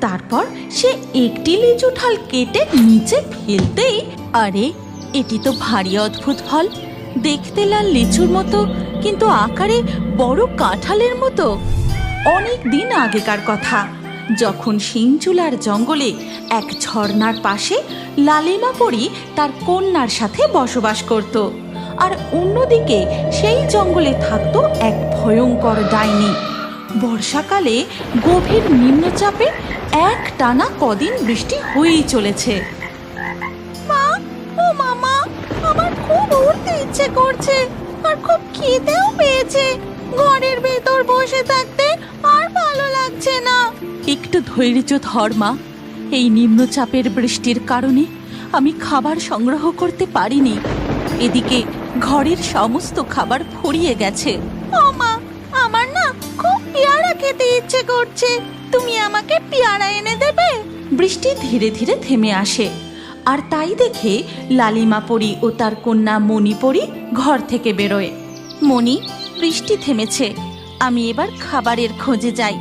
তারপর সে একটি লিচু ঠাল কেটে নিচে ফেলতেই, আরে এটি তো ভারী অদ্ভুত ফল। দেখতে লাল লিচুর মতো, কিন্তু আকারে বড় কাঁঠালের মতো। অনেক দিন আগেকার কথা, যখন শিংচুলার জঙ্গলে এক ঝর্ণার পাশে লালিমা পরী তার কন্যার সাথে বসবাস করত। আর অন্যদিকে সেই জঙ্গলে থাকতো এক ভয়ঙ্কর ডাইনি। বর্ষাকালে গভীর নিম্নচাপে এক টানা কদিন বৃষ্টি হয়েই চলেছে। মা, ও মামা, আমার খুব উড়তে ইচ্ছে করছে আর খুব খিদেও পেয়েছে। ঘরের ভেতর বসে থাকতে আর ভালো লাগছে না। একটু ধৈর্য ধর মা, এই নিম্নচাপের বৃষ্টির কারণে আমি খাবার সংগ্রহ করতে পারিনি। এদিকে ঘরের সমস্ত খাবার ফুরিয়ে গেছে। ও মা, আমার না খুব পেয়ারা খেতে ইচ্ছে করছে, তুমি আমাকে পেয়ারা এনে দেবে? বৃষ্টি ধীরে ধীরে থেমে আসে, আর তাই দেখে লালিমা পরী ও তার কন্যা মণি পরী ঘর থেকে বেরোয়। মণি, বৃষ্টি থেমেছে, আমি এবার খাবারের খোঁজে যাই।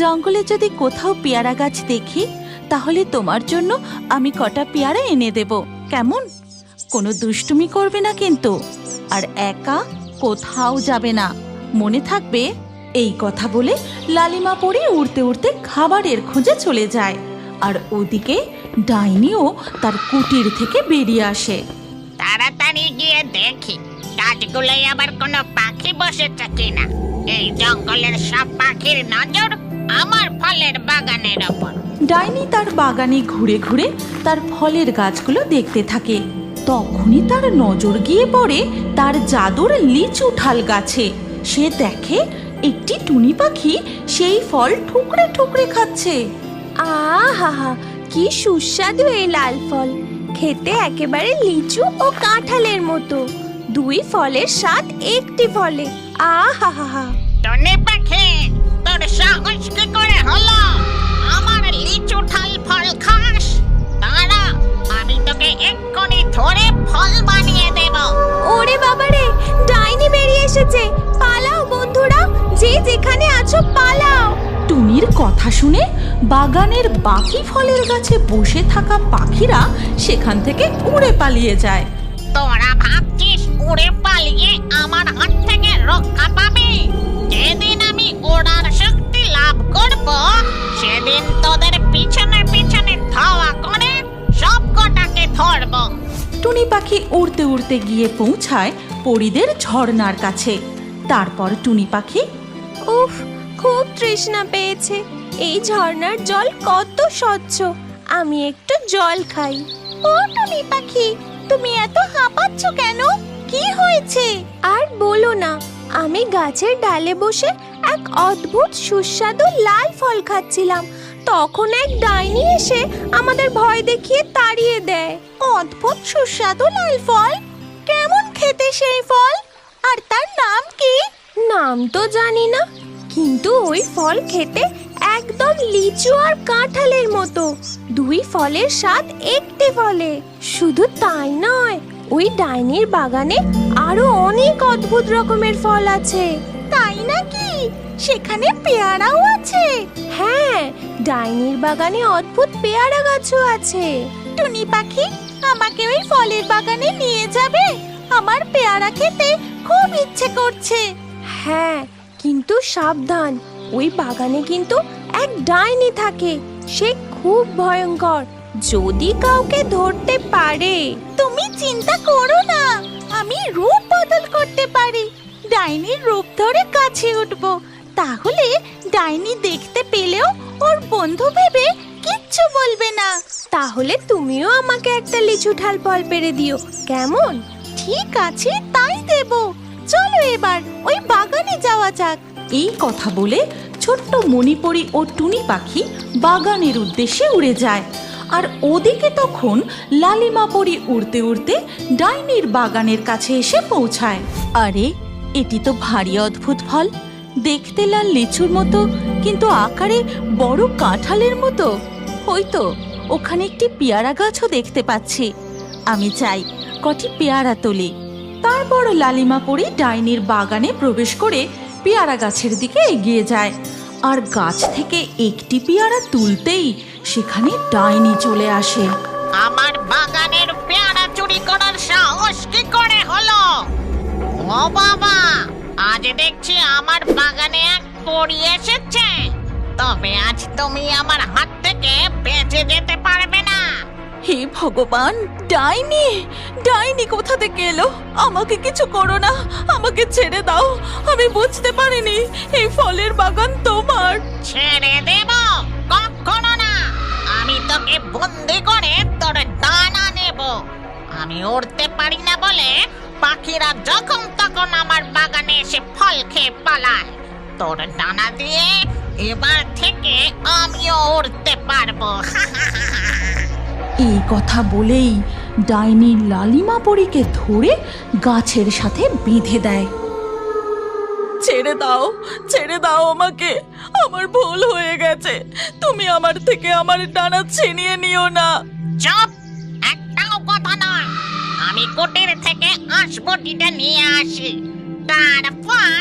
জঙ্গলে যদি কোথাও পেয়ারা গাছ দেখি, তাহলে তোমার জন্য আমি কটা পেয়ারা এনে দেব, কেমন? কোনো দুষ্টুমি করবে না কিন্তু, আর একা কোথাও যাবে না, মনে থাকবে। এই কথা বলে লালিমা পরী উড়তে উড়তে খাবারের খোঁজে চলে যায়। আর ওদিকে ডাইনিও তার কুটির থেকে বেরিয়ে আসে। তাড়াতাড়ি গিয়ে দেখি গাছগুলোয় আবার কোনো পাখি বসেছে কিনা। এই জঙ্গলের সব পাখির নজর আমার ফলের বাগানের ওপর। ডাইনি তার বাগানে ঘুরে ঘুরে তার ফলের গাছগুলো দেখতে থাকে। তখনই তার নজর গিয়ে পড়ে তার জাদুর লিচু ঠাল গাছে। সে দেখে একটি টুনি পাখি সেই ফল ঠুকরে ঠুকরে খাচ্ছে। আহা, কি সুস্বাদু এই লাল ফল, খেতে একেবারে লিচু ও কাঁঠালের মতো। দুই ফলের স্বাদ একটি ফলে। আহা, টুনি পাখি, তোর সাহস কি করে হলো আমার লিচু ঠাল ফল খাস? দাঁড়া, আমি তোকে এক্ষুনি ধরে ফল বানিয়ে দেব। ওরে বাবারে, ডাইনি বেরিয়ে এসেছে, পালাও বন্ধুরা, যে যেখানে আছো পালাও। টুনির কথা শুনে বাগানের বাকি ফলের গাছে বসে থাকা পাখিরা সেখান থেকে উড়ে পালিয়ে যায়। তোরা ভাবছিস উড়ে পালিয়ে আমার হাত থেকে রক্ষা পাবে? যেদিন আমি ওড়ার শক্তি লাভ করব, সেদিন তোদের পিছনে পিছনে ধাওয়া করে সব কটাকে ধরব। টুনি পাখি উড়তে উড়তে গিয়ে পৌঁছায় পরীদের ঝর্ণার কাছে। তারপর টুনি পাখি, উফ, খুব তৃষ্ণা পেয়েছে, এই ঝর্ণার জল কত স্বচ্ছ, আমি একটু জল খাই। ও টুনি পাখি, তুমি এত হাঁপাচ্ছ কেন? কি হয়েছে? আর বলো না, আমি গাছের ডালে বসে এক অদ্ভুত সুস্বাদু লাল ফল খাচ্ছিলাম, তখন এক ডাইনি এসে আমাদের ভয় দেখিয়ে তাড়িয়ে দেয়। অদ্ভুত সুস্বাদু লাল ফল? কেমন খেতে সেই ফল? আর তার নাম কি? নাম তো জানি না, কিন্তু ওই ফল খেতে একদম লিচু আর কাঁঠালের মতো। দুই ফলের স্বাদ একটি ফলে। শুধু তাই নয়, ওই ডাইনির বাগানে আরো অনেক অদ্ভুত রকমের ফল আছে। তাই নাকি? সেখানে পেয়ারাও আছে? হ্যাঁ, ডাইনির বাগানে অদ্ভুত পেয়ারা গাছও আছে। টুনি পাখি, আমাকে ওই ফলের বাগানে নিয়ে যাবে? আমার পেয়ারা খেতে খুব ইচ্ছে করছে। হ্যাঁ, কিন্তু সাবধান, ওই বাগানে কিন্তু এক ডাইনি থাকে, সে খুব ভয়ঙ্কর, যদি কাউকে ধরতে পারে। তুমি চিন্তা করো না, আমি রূপ বদল করতে পারি। ডাইনির রূপ ধরে কাছে উঠবো, তাহলে ডাইনি দেখতে পেলেও ওর বন্ধু ভেবে কিচ্ছু বলবে না। তাহলে তুমিও আমাকে একটা লিচু ঠাল ফল পেড়ে দিও, কেমন? ঠিক আছে, তাই দেব। চলো এবার ওই বাগানে যাওয়া যাক। এই কথা বলে ছোট্ট মণিপরী ও টুনি পাখি বাগানের উদ্দেশ্যে উড়ে যায়। আর ওদিকে তখন লালিমা পরী উড়তে উড়তে ডাইনির বাগানের কাছে এসে পৌঁছায়। আরে, এটি তো ভারী অদ্ভুত ফল, দেখতে লাল লিচুর মতো, কিন্তু আকারে বড় কাঁঠালের মতো। হয়তো ওখানে একটি পেয়ারা গাছও দেখতে পাচ্ছি, আমি চাই কটি পেয়ারা তুলি। তারপর লালিমা পরী ডাইনির বাগানে প্রবেশ করে পেয়ারা গাছের দিকে এগিয়ে যায়। আর গাছ থেকে একটি পেয়ারা তুলতেই সেখানে ডাইনি চলে আসে। আমার বাগানের পেয়ারা চুরি করার সাহস কি করে হলো? ও বাবা, আজ দেখছি আমার বাগানে এক পরী এসেছে। তবে আজ তুমি আমার হাত থেকে বেঁচে যেতে পারবে না। হে ভগবান, ডাইনি! ডাইনি কোথা থেকে এলো? আমাকে কিছু করো না, আমাকে ছেড়ে দাও। আমি বুঝতে পারিনি এই ফলের বাগান তোমার। ছেড়ে দেব? কখনো না। আমি তোকে বন্দি করে তোর ডানা নেব। আমি উড়তে পারি না বলে পাখিরা যখন তখন আমার বাগানে এসে ফল খেয়ে পালায়। তোর ডানা দিয়ে এবার থেকে আমিও উড়তে পারবো। এই কথা বলেই ডাইনি লালিমা পরীকে ধরে গাছের সাথে বেঁধে দেয়। ছেড়ে দাও, ছেড়ে দাও আমাকে, আমার ভুল হয়ে গেছে। তুমি আমার থেকে আমার ডানা ছিনিয়ে নিও না। চুপ! একটাও কথা নয়। আমি কুটির থেকে আসবটিটা নিয়ে আসি, তারপর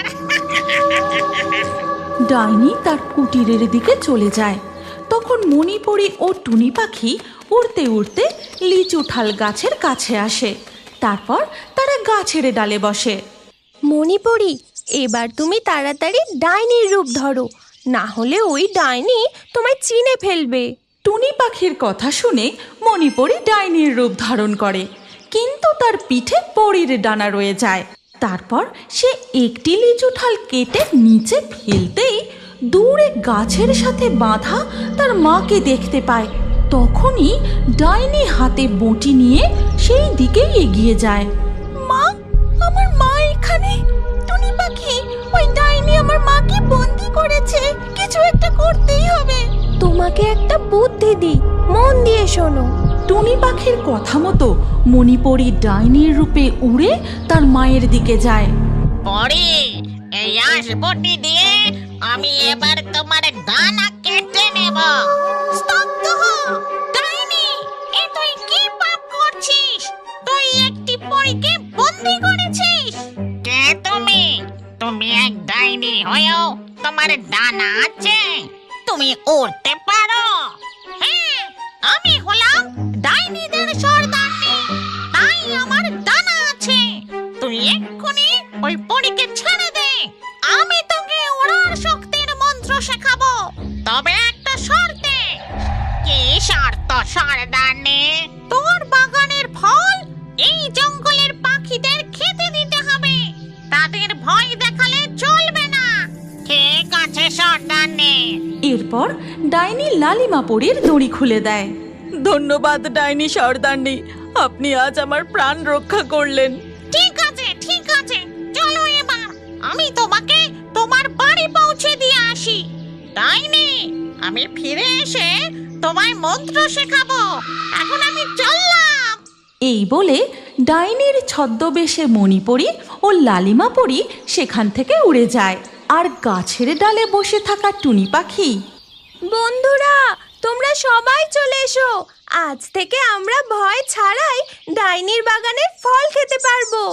ডাইনি তার কুটিরের দিকে চলে যায়। তখন মণিপরী ও টুনি পাখি উড়তে উড়তে লিচু ঠাল গাছের কাছে আসে। তারপর তারা গাছের ডালে বসে। মণিপুরি, এবার তুমি তাড়াতাড়ি ডাইনির রূপ ধরো, না হলে ওই ডাইনি তোমায় চিনে ফেলবে। টুনি পাখির কথা শুনে মণিপরী ডাইনির রূপ ধারণ করে, কিন্তু তার পিঠে পরীর ডানা রয়ে যায়। তারপর সে একটি লিচু ঠাল কেটে নিচে ফেলতেই দূরে গাছের সাথে বাঁধা তার মাকে দেখতে পায়। তখনই ডাইনি হাতে বঁটি নিয়ে সেই দিকেই এগিয়ে যায়। মা, আমার মা এখানে। টুনি পাখি, ওই ডাইনি আমার মাকে বন্দি করেছে, কিছু একটা করতেই হবে। তোমাকে একটা বুদ্ধি দিই, মন দিয়ে শোনো। টুনি পাখির কথা মতো মণিপরী ডাইনির রূপে উড়ে তার মায়ের দিকে যায়। পরে এই আসবটি দিয়ে আমি এবার তোমার ডানা কেটে নেব। স্তব্ধ হ, ডাইনি! এ তুই কি পাপ করছিস? তুই একটি পরীকে বন্দি করেছিস। কে তুমি? তুমি এক ডাইনি হয়েও তোমার ডানা আছে? তুমি উড়তে পারো? হ্যাঁ, আমি হলাম ডাইনিদের সর্দারনি, তাই আমার ডানা আছে। তুই এক্ষুনি ওই পরীকে ছেড়ে দে, আমি তোকে ওড়ার শক্তির মন্ত্র শেখাবো। তবে একটা শর্তে। কি শর্ত সর্দারনি? তোর বাগানের ফল এই জঙ্গলের পাখিদের খেতে দিতে হবে, তাদের ভয় দেখালে চলবে না। ঠিক আছে সর্দারনি। এরপর ডাইনি লালিমা পরীর দড়ি খুলে দেয়। ধন্যবাদ ডাইনি সর্দারনি, আপনি আজ আমার প্রাণ রক্ষা করলেন। ঠিক আছে, ঠিক আছে, চলো এবার আমি তোমাকে তোমার বাড়ি পৌঁছে দিয়ে আসি। ডাইনি, আমি ফিরে এসে তোমায় মন্ত্র শেখাবো। এখন আমি চললাম। এই বলে ডাইনির ছদ্মবেশে মণিপরী ও লালিমা পরী সেখান থেকে উড়ে যায়। আর গাছের ডালে বসে থাকা টুনি পাখি, বন্ধুরা, তোমরা সবাই চলে এসো। আজ থেকে আমরা ভয় ছাড়াই ডাইনির বাগানের ফল খেতে পারবো।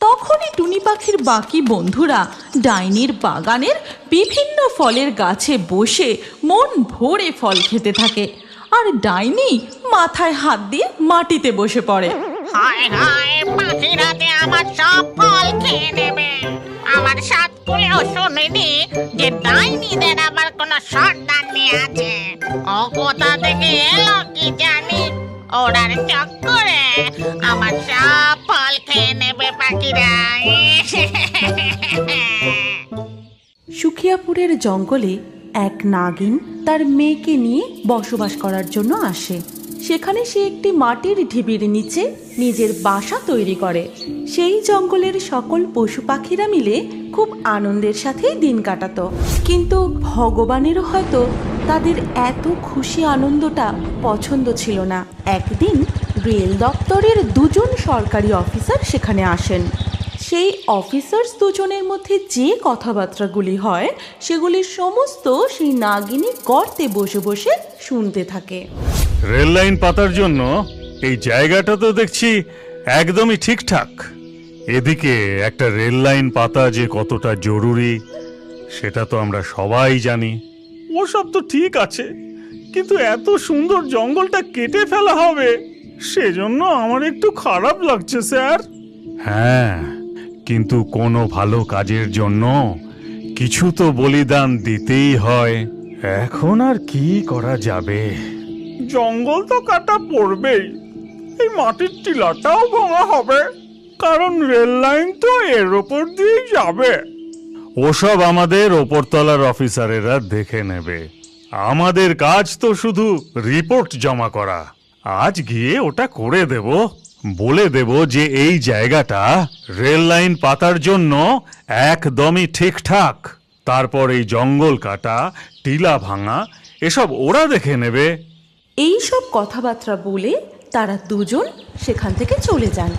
তখনই টুনি পাখির বাকি বন্ধুরা ডাইনির বাগানের বিভিন্ন ফলের গাছে বসে মন ভরে ফল খেতে থাকে। আর ডাইনি মাথায় হাত দিয়ে মাটিতে বসে পড়ে। হায় হায়, পাখিরা যে আমার সব ফল খেয়ে নেবে। আমার সাত কুলেও শুনিনি যে ডাইনিদের আবার কোনো সর্দারনি আছে। ও কোথা থেকে এলো কি জানি, ওরার চক্করে আমার সব ফল খেয়ে নেবে পাখিরা। সুখিয়াপুরের জঙ্গলে এক নাগিন তার মেয়েকে নিয়ে বসবাস করার জন্য আসে। সেখানে সে একটি মাটির ঢিবির নিচে নিজের বাসা তৈরি করে। সেই জঙ্গলের সকল পশু পাখিরা মিলে খুব আনন্দের সাথেই দিন কাটাতো। কিন্তু ভগবানেরও হয়তো তাদের এত খুশি আনন্দটা পছন্দ ছিল না। একদিন রেল দপ্তরের দুজন সরকারি অফিসার সেখানে আসেন। সেই অফিসার্স দুজনের মধ্যে যে কথাবার্তাগুলি হয় সেগুলি সমস্ত সেই নাগিনী গর্তে বসে বসে শুনতে থাকে। রেল লাইন পাতার জন্য এই জায়গাটা তো দেখছি একদমই ঠিকঠাক। এদিকে একটা রেল লাইন পাতা যে কতটা জরুরি সেটা তো আমরা সবাই জানি। ওসব তো ঠিক আছে, কিন্তু এত সুন্দর জঙ্গলটা কেটে ফেলা হবে, সেজন্য আমার একটু খারাপ লাগছে স্যার। হ্যাঁ, কিন্তু কোনো ভালো কাজের জন্য কিছু তো বলিদান দিতেই হয়। এখন আর কি করা যাবে? জঙ্গল তো কাটা পড়বেই, এই মাটির টিলাটাও ভাঙা হবে, কারণ রেল লাইন তো এর ওপর দিয়েই যাবে। ওসব আমাদের ওপরতলার অফিসারেরা দেখে নেবে। আমাদের কাজ তো শুধু রিপোর্ট জমা করা। আজ গিয়ে ওটা করে দেব, বলে দেব যে এই জায়গাটা রেল লাইন পাতার জন্য একদমই ঠিকঠাক। তারপর এই জঙ্গল কাটা, টিলা ভাঙা এসব ওরা দেখে নেবে। এই সব কথাবার্তা বলে তারা দুজন সেখান থেকে চলে যান।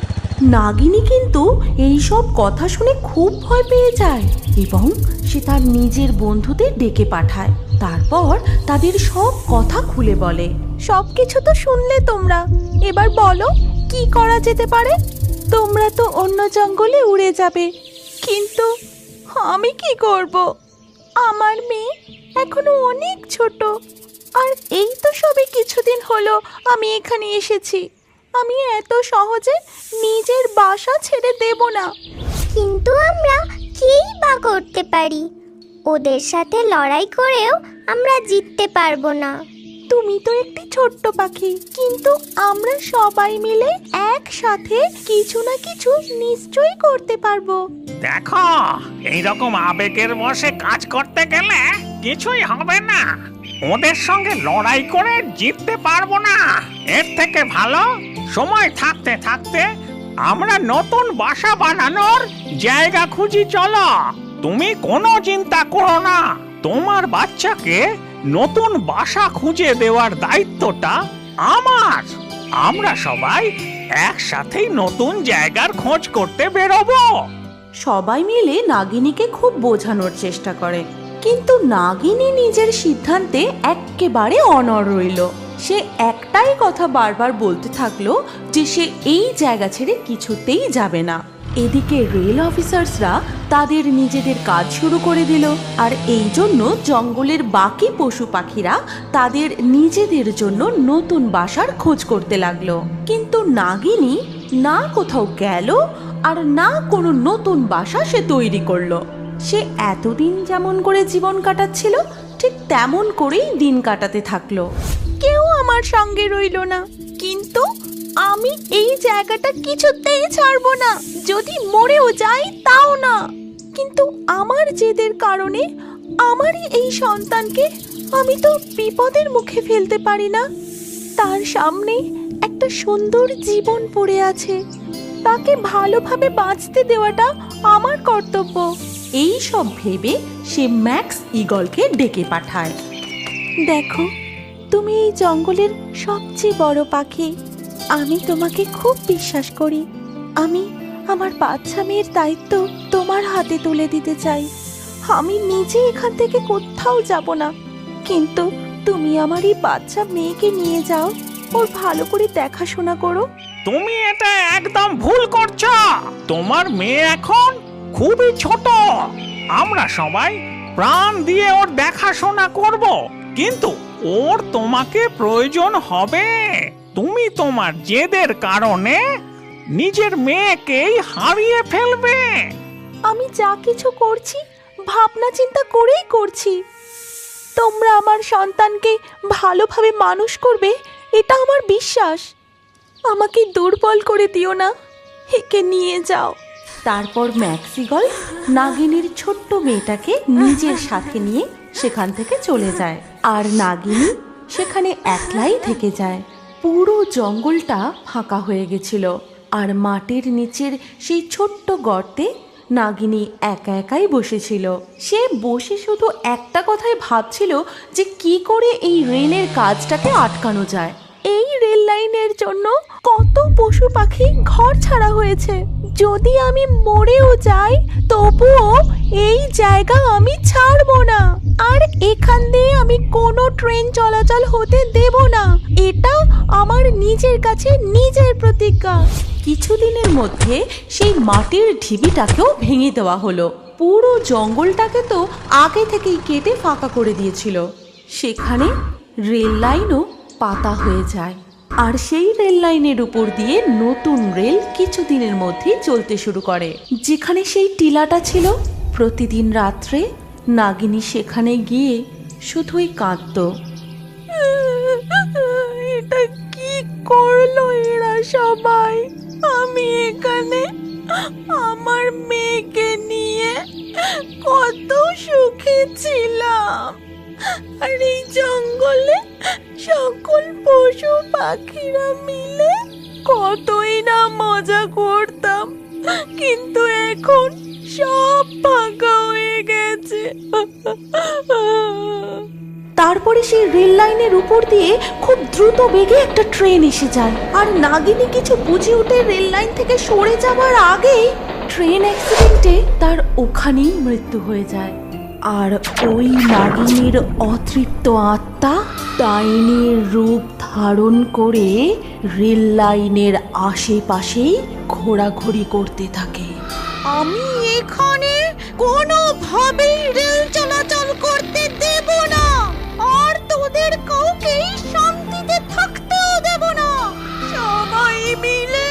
নাগিনী কিন্তু এই সব কথা শুনে খুব ভয় পেয়ে যায় এবং সে তার নিজের বন্ধুদের ডেকে পাঠায়। তারপর তাদের সব কথা খুলে বলে। সবকিছু তো শুনলে তোমরা, এবার বলো কি করা যেতে পারে? তোমরা তো অন্য জঙ্গলে উড়ে যাবে, কিন্তু আমি কি করব? আমার মেয়ে এখনো অনেক ছোট, আর এই তো সবে কিছুদিন হলো আমি এখানে এসেছি। আমি এত সহজে নিজের বাসা ছেড়ে দেব না। কিন্তু আমরা কিই বা করতে পারি? ওদের সাথে লড়াই করেও আমরা জিততে পারবো না। তুমি তো একটি ছোট্ট পাখি, কিন্তু আমরা সবাই মিলে একসাথে কিছু না কিছু নিশ্চয়ই করতে পারবো। দেখো, এইরকম আবেগের বশে কাজ করতে গেলে কিছুই হবে না। ওদের সঙ্গে লড়াই করে জিততে পারবো না। এর থেকে ভালো সময় থাকতে থাকতে আমরা নতুন বাসা বানানোর জায়গা খুঁজি। চলো, তুমি কোনো চিন্তা করো না। তোমার বাচ্চাকে নতুন বাসা খুঁজে দেওয়ার দায়িত্বটা আমার। আমরা সবাই একসাথেই নতুন জায়গার খোঁজ করতে বেরোবো। সবাই মিলে নাগিনীকে খুব বোঝানোর চেষ্টা করে, কিন্তু নাগিনী নিজের সিদ্ধান্তে একেবারে অনড় রইল। সে একটাই কথা বারবার বলতে থাকলো যে সে এই জায়গা ছেড়ে কিছুতেই যাবে না। এদিকে রেল অফিসার্সরা তাদের নিজেদের কাজ শুরু করে দিল, আর এই জন্য জঙ্গলের বাকি পশু পাখিরা তাদের নিজেদের জন্য নতুন বাসার খোঁজ করতে লাগলো। কিন্তু নাগিনী না কোথাও গেল আর না কোনো নতুন বাসা সে তৈরি করলো। সে এতদিন যেমন করে জীবন কাটাচ্ছিল ঠিক তেমন করেই দিন কাটাতে থাকলো। কেউ আমার সঙ্গে রইল না, কিন্তু আমি এই জায়গাটা কিছুতেই ছাড়বো না। যদি মরেও যাই তাও না। কিন্তু আমার জেদের কারণে আমারই এই সন্তানকে আমি তো বিপদের মুখে ফেলতে পারি না। তার সামনে একটা সুন্দর জীবন পড়ে আছে, তাকে ভালোভাবে বাঁচতে দেওয়াটা আমার কর্তব্য। এই সব ভেবে সে ম্যাক্স ঈগলকে ডেকে পাঠায়। দেখো, তুমি এই জঙ্গলের সবচেয়ে বড় পাখি। আমি তোমাকে খুব বিশ্বাস করি। আমি আমার বাচ্চা মেয়ের দায়িত্ব তোমার হাতে তুলে দিতে চাই। আমি নিজে এখান থেকে কোথাও যাব না, কিন্তু তুমি আমার এই বাচ্চা মেয়েকে নিয়ে যাও, ওর ভালো করে দেখাশোনা করো। তুমি এটা একদম ভুল করছো। তোমার মেয়ে এখন খুবই ছোট। আমরা সবাই প্রাণ দিয়ে ওর দেখাশোনা করব, কিন্তু ওর তোমাকে প্রয়োজন হবে। তুমি তোমার জেদের কারণে নিজের মেয়েকেই হারিয়ে ফেলবে। আমি যা কিছু করছি ভাবনা চিন্তা করেই করছি। তোমরা আমার সন্তানকে ভালোভাবে মানুষ করবে, এটা আমার বিশ্বাস। আমাকে দুর্বল করে দিও না, একে নিয়ে যাও। তারপর ম্যাক্স ঈগল নাগিনীর ছোট্ট মেয়েটাকে নিজের সাথে নিয়ে সেখান থেকে চলে যায়, আর নাগিনী সেখানে একলাই থেকে যায়। পুরো জঙ্গলটা ফাঁকা হয়ে গেছিল, আর মাটির নিচের সেই ছোট্ট গর্তে নাগিনী একা একাই বসেছিল। সে বসে শুধু একটা কথাই ভাবছিল যে কি করে এই রেলের কাজটাকে আটকানো যায়। এই রেল লাইনের জন্য কত পশু পাখি ঘর ছাড়া হয়েছে। যদি আমি মরেও যাই তবুও এই জায়গা আমি ছাড়বো না, আর এখান দিয়ে আমি কোনো ট্রেন চলাচল হতে দেব না। এটা আমার নিজের কাছে নিজের প্রতিজ্ঞা। কিছুদিনের মধ্যে সেই মাটির ঢিবিটাকেও ভেঙে দেওয়া হলো। পুরো জঙ্গলটাকে তো আগে থেকেই কেটে ফাঁকা করে দিয়েছিল। সেখানে রেল লাইনও পাতা হয়ে যায়, আর সেই রেল লাইনের উপর দিয়ে নতুন রেল কিছুদিনের মধ্যেই চলতে শুরু করে। যেখানে সেই টিলাটা ছিল, প্রতিদিন রাত্রে নাগিনী সেখানে গিয়ে শুধুই কাঁদত। এটা কি করলো এরা সবাই? আমি এখানে আমার মেয়েকে নিয়ে কত সুখী ছিলাম, আর এই জঙ্গলে সকল পশু পাখিরা মিলে কতই না মজা করতাম, কিন্তু এখন সব ফাঁকা হয়ে গেছে। তারপরে সেই রেল লাইনের উপর দিয়ে খুব দ্রুত বেগে একটা ট্রেন এসে যায়, আর নাগিনী কিছু বুঝে উঠে রেল লাইন থেকে সরে যাবার আগেই ট্রেন অ্যাক্সিডেন্টে তার ওখানেই মৃত্যু হয়ে যায়। আর ওই নাগিনীর অতৃপ্ত আত্মা ডাইনির রূপ ধারণ করে রেল লাইনের আশেপাশেই ঘোরাঘুরি করতে থাকে। আমি এখানে কোনোভাবেই রেল চলাচল করতে দেব না, আর তোদের কাউকেই শান্তিতে থাকতেও দেব না। সবাই মিলে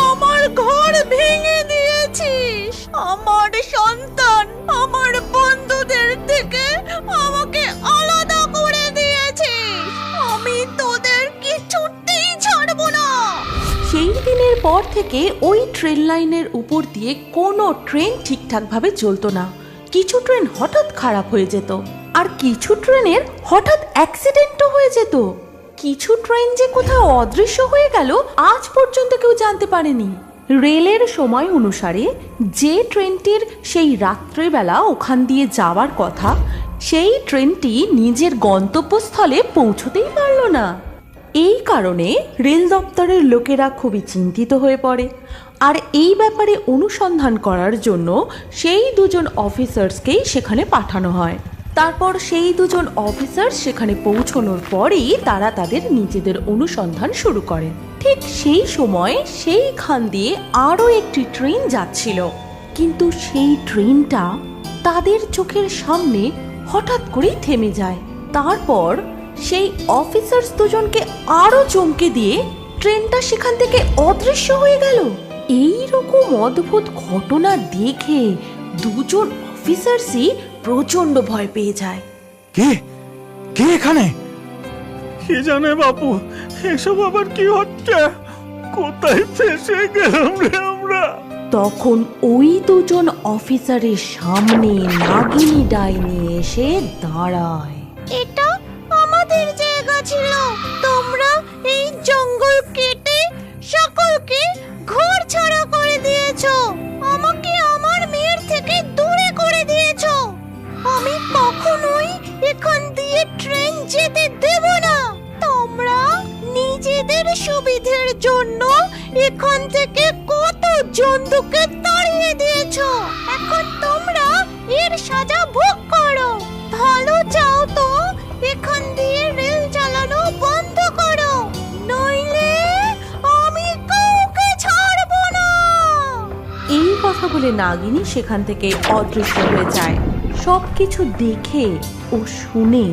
আমার ঘর ভেঙে দিয়েছিস, আমার সন্তান, আমার বন্ধুদের থেকে আমাকে আলাদা করে দিয়েছিস। আমি তোদের কিছুতেই ছাড়ব না। সেই দিনের পর থেকে ওই ট্রেন লাইনের উপর দিয়ে কোনো ট্রেন ঠিকঠাকভাবে চলতো না। কিছু ট্রেন হঠাৎ খারাপ হয়ে যেত, আর কিছু ট্রেনের হঠাৎ অ্যাক্সিডেন্টও হয়ে যেত। কিছু ট্রেন যে কোথাও অদৃশ্য হয়ে গেল আজ পর্যন্ত কেউ জানতে পারেনি। রেলের সময় অনুসারে যে ট্রেনটির সেই রাত্রেবেলা ওখান দিয়ে যাওয়ার কথা, সেই ট্রেনটি নিজের গন্তব্যস্থলে পৌঁছতেই পারল না। এই কারণে রেল দপ্তরের লোকেরা খুবই চিন্তিত হয়ে পড়ে, আর এই ব্যাপারে অনুসন্ধান করার জন্য সেই দুজন অফিসার্সকেই সেখানে পাঠানো হয়। তারপর সেই দুজন অফিসার সেখানে পৌঁছানোর পরেই তারা তাদের নিজেদের অনুসন্ধান শুরু করে। ঠিক সেই সময় সেইখান দিয়ে আরও একটি ট্রেন যাচ্ছিল, কিন্তু সেই ট্রেনটা তাদের চোখের সামনে হঠাৎ করেই থেমে যায়। তারপর সেই অফিসার্স দুজনকে আরো চমকে দিয়ে ট্রেনটা সেখান থেকে অদৃশ্য হয়ে গেল। এই রকম অদ্ভুত ঘটনা দেখে দুজন অফিসার্সই প্রচন্ড ভয় পেয়ে যায়। কে কে এখানে? কে জানে বাপু, এসব আবার কি হচ্ছে? কোথায় ফেসে গেলাম রে আমরা? তখন ওই দুজন অফিসারের সামনে নাগিনী ডাইনি এসে দাঁড়ায়। এটা আমাদের জায়গা ছিল, তোমরা এই জঙ্গল কেটে সকলকে ঘর ছাড়া করে দিয়েছো, আমাকে আমার মেয়ের থেকে দূরে করে দিয়েছো। আমি কখনোই এখান দিয়ে ট্রেন যেতে দেব না। তোমরা নিজেদের সুবিধের জন্য এখান থেকে কত জন্তুকে তাড়িয়ে দিয়েছো, এখন তোমরা এর সাজা ভোগ করো। ভালো চাও তো এখান দিয়ে রেল চালানো বন্ধ করো, নইলে আমি কাউকে ছাড়ব না। এই কথা বলে নাগিনী সেখান থেকে অদৃশ্য হয়ে যায়। সবকিছু দেখে ও শুনে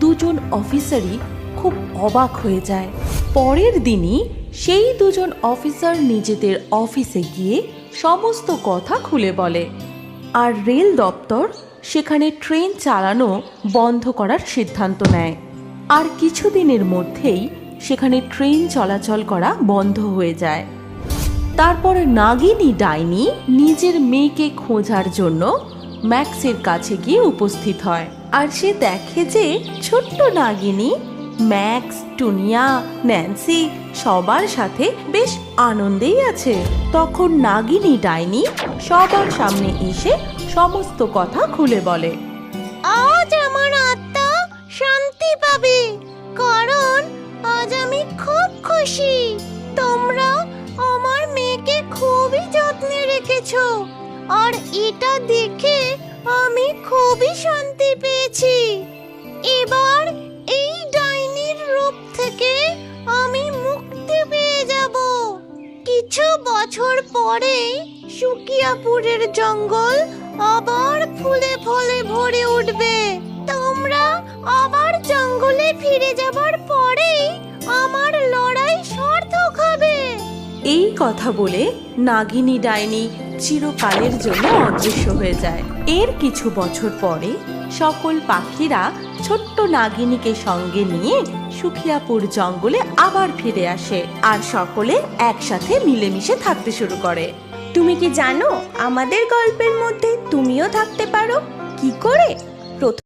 দুজন অফিসারই খুব অবাক হয়ে যায়। পরের দিনই সেই দুজন অফিসার নিজেদের অফিসে গিয়ে সমস্ত কথা খুলে বলে, আর রেল দপ্তর সেখানে ট্রেন চালানো বন্ধ করার সিদ্ধান্ত নেয়। আর কিছুদিনের মধ্যেই সেখানে ট্রেন চলাচল করা বন্ধ হয়ে যায়। তারপর নাগিনী ডাইনি নিজের মেয়েকে খোঁজার জন্য ম্যাক্সের কাছে গিয়ে উপস্থিত হয়, আর সে দেখে যে ছোট্ট নাগিনী ম্যাক্স, টুনিয়া, ন্যান্সি সবার সাথে বেশ আনন্দেই আছে। তখন নাগিনী ডাইনি সবার সামনে এসে সমস্ত কথা খুলে বলে। আজ আমার আত্মা শান্তি পাবে, কারণ আজ আমি খুব খুশি। তোমরা আমার মেয়েকে খুবই যত্নে রেখেছো, আর এটা দেখে আমি খুবই শান্তি পেয়েছি। এবার এই ডাইনির রূপ থেকে আমি মুক্তি পেয়ে যাব। কিছু বছর পরে সুকিয়াপুরের জঙ্গল আবার ফুলে ফলে ভরে উঠবে। তোমরা আবার জঙ্গলে ফিরে যাবার পরেই আমার লড়াই সার্থক হবে। এই কথা বলে নাগিনী ডাইনি চিরকালের জন্য অদৃশ্য হয়ে যায়। এর কিছু বছর পরে সকল পাখিরা ছোট্ট নাগিনীকে সঙ্গে নিয়ে সুখিয়াপুর জঙ্গলে আবার ফিরে আসে আর সকলে একসাথে মিলেমিশে থাকতে শুরু করে। তুমি কি জানো আমাদের গল্পের মধ্যে তুমিও থাকতে পারো? কি করে? প্রথম